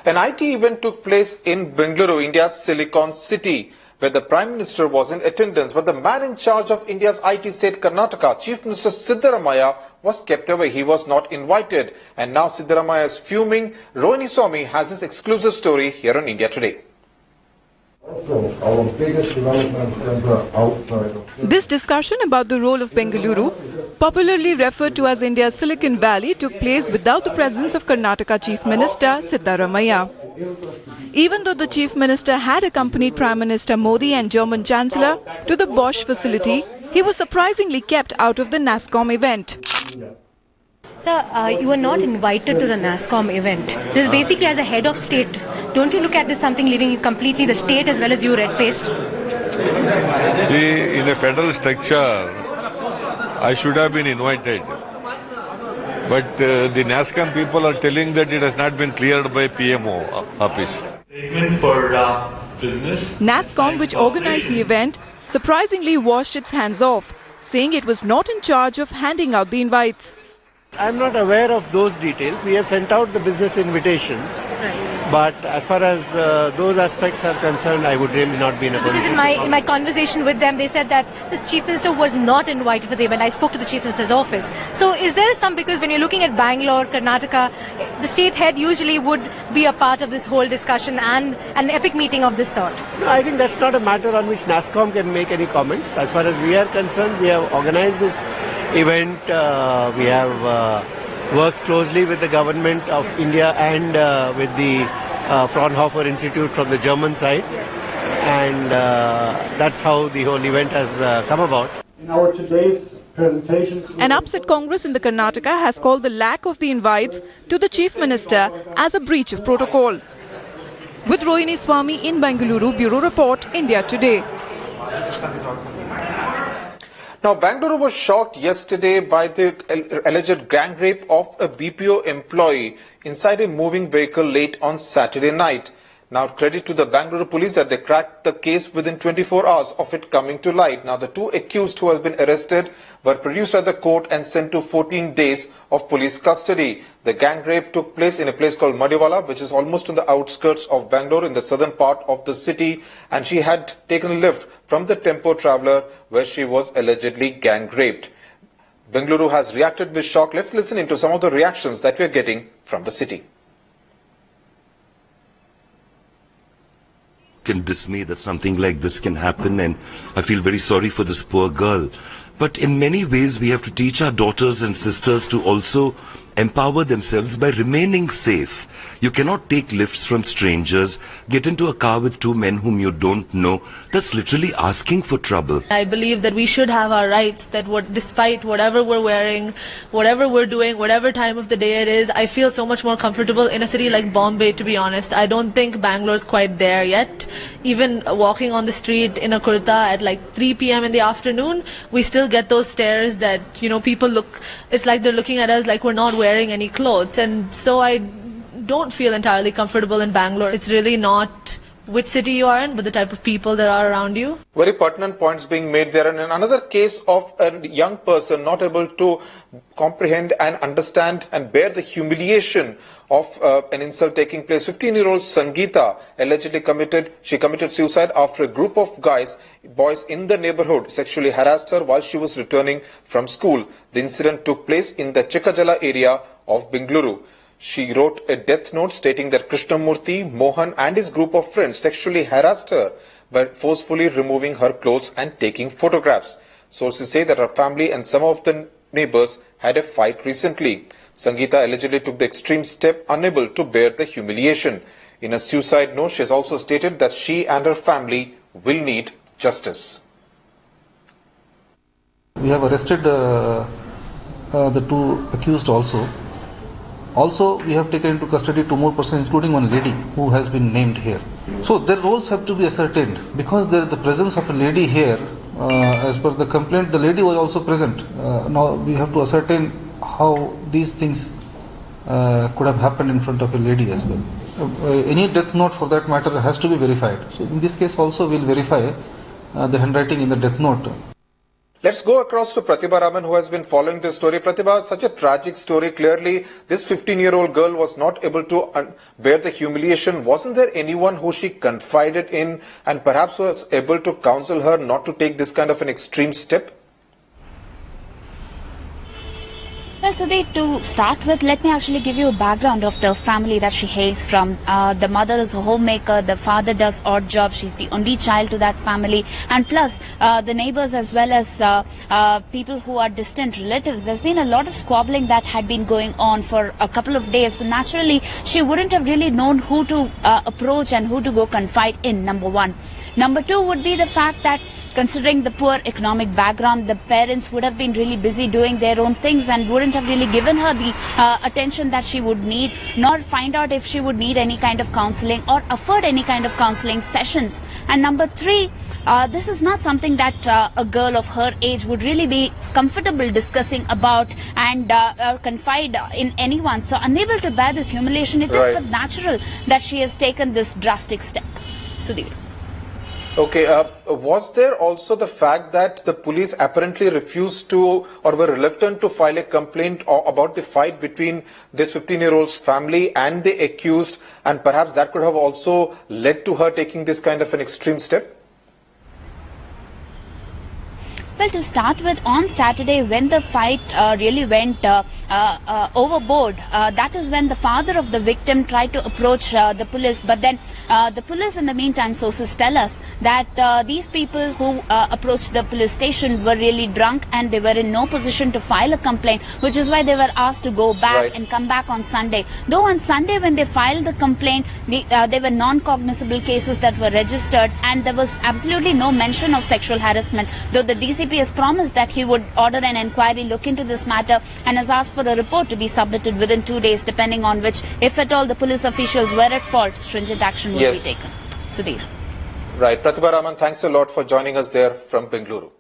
An IT event took place in Bengaluru, India's Silicon City, where the Prime Minister was in attendance, but the man in charge of India's IT state, Karnataka, Chief Minister Siddaramaiah, was kept away. He was not invited. And now Siddaramaiah is fuming. Rohini Swami has this exclusive story here on India Today. Also, our biggest development center outside of... This discussion about the role of Bengaluru, popularly referred to as India's Silicon Valley, took place without the presence of Karnataka Chief Minister Siddaramaiah. Even though the Chief Minister had accompanied Prime Minister Modi and German Chancellor to the Bosch facility, he was surprisingly kept out of the NASSCOM event. Sir, you were not invited to the NASSCOM event. This basically, as a head of state, don't you look at this something leaving you completely the state as well as you red-faced? See, in a federal structure, I should have been invited. But the NASSCOM people are telling that it has not been cleared by PMO office. NASSCOM, which organized the event, surprisingly washed its hands off, saying it was not in charge of handing out the invites. I'm not aware of those details. We have sent out the business invitations. But as far as those aspects are concerned, I would really not be in a position. Because in my conversation with them, they said that this Chief Minister was not invited for the event. I spoke to the Chief Minister's office. So is there because when you're looking at Bangalore, Karnataka, the state head usually would be a part of this whole discussion and an epic meeting of this sort? No, I think that's not a matter on which NASSCOM can make any comments. As far as we are concerned, we have organized this event. We have worked closely with the government of India and with the Fraunhofer Institute from the German side, and that's how the whole event has come about. In our today's presentations, An upset Congress in the Karnataka has called the lack of the invites to the Chief Minister as a breach of protocol. With Rohini Swami in Bengaluru, Bureau Report, India Today. Now, Bengaluru was shocked yesterday by the alleged gang rape of a BPO employee inside a moving vehicle late on Saturday night. Now, credit to the Bengaluru police that they cracked the case within 24 hours of it coming to light. Now, the two accused who have been arrested were produced at the court and sent to 14 days of police custody. The gang rape took place in a place called Madiwala, which is almost on the outskirts of Bengaluru in the southern part of the city. And she had taken a lift from the tempo traveller where she was allegedly gang raped. Bengaluru has reacted with shock. Let's listen into some of the reactions that we're getting from the city. Can dismay that something like this can happen, and I feel very sorry for this poor girl. But in many ways we have to teach our daughters and sisters to also empower themselves by remaining safe. You cannot take lifts from strangers, get into a car with two men whom you don't know. That's literally asking for trouble. I believe that we should have our rights, that despite whatever we're wearing, whatever we're doing, whatever time of the day it is, I feel so much more comfortable in a city like Bombay, to be honest. I don't think Bangalore's quite there yet. Even walking on the street in a kurta at like 3 p.m. in the afternoon, we still get those stares that, people look, it's like they're looking at us like we're not wearing any clothes. And so I don't feel entirely comfortable in Bangalore. It's really not which city you are in, but the type of people that are around you. Very pertinent points being made there. And in another case of a young person not able to comprehend and understand and bear the humiliation of an insult taking place. 15-year-old Sangeeta allegedly committed suicide after a group of boys in the neighborhood sexually harassed her while she was returning from school. The incident took place in the Chikkajala area of Bengaluru. She wrote a death note stating that Krishnamurthy, Mohan and his group of friends sexually harassed her by forcefully removing her clothes and taking photographs. Sources say that her family and some of the neighbors had a fight recently. Sangeeta allegedly took the extreme step unable to bear the humiliation. In a suicide note, she has also stated that she and her family will need justice. We have arrested the two accused also. Also, we have taken into custody 2 more persons, including one lady who has been named here. So their roles have to be ascertained. Because there is the presence of a lady here, as per the complaint, the lady was also present. Now we have to ascertain how these things could have happened in front of a lady as well. Any death note for that matter has to be verified. So in this case also we will verify the handwriting in the death note. Let's go across to Pratibha Raman, who has been following this story. Pratibha, such a tragic story. Clearly, this 15-year-old girl was not able to bear the humiliation. Wasn't there anyone who she confided in and perhaps was able to counsel her not to take this kind of an extreme step? Well, Sudhir, to start with, let me actually give you a background of the family that she hails from. The mother is a homemaker, the father does odd jobs, she's the only child to that family, and plus the neighbors as well as people who are distant relatives. There's been a lot of squabbling that had been going on for a couple of days, so naturally she wouldn't have really known who to approach and who to go confide in, number one. Number two would be the fact that considering the poor economic background, the parents would have been really busy doing their own things and wouldn't have really given her the attention that she would need, nor find out if she would need any kind of counseling or afford any kind of counseling sessions. And number three, this is not something that a girl of her age would really be comfortable discussing about and confide in anyone. So unable to bear this humiliation, it is but natural that she has taken this drastic step. Sudhir. Okay, was there also the fact that the police apparently refused to or were reluctant to file a complaint about the fight between this 15-year-old's family and the accused, and perhaps that could have also led to her taking this kind of an extreme step? Well, to start with, on Saturday, when the fight really went overboard, that is when the father of the victim tried to approach the police. But then the police, in the meantime, sources tell us that these people who approached the police station were really drunk and they were in no position to file a complaint, which is why they were asked to go back and come back on Sunday. Though on Sunday, when they filed the complaint, there were non-cognizable cases that were registered and there was absolutely no mention of sexual harassment, though the DCP has promised that he would order an inquiry, look into this matter, and has asked for a report to be submitted within 2 days, depending on which, if at all the police officials were at fault, stringent action will be taken. Sudhir. Right. Pratibha Raman, thanks a lot for joining us there from Bengaluru.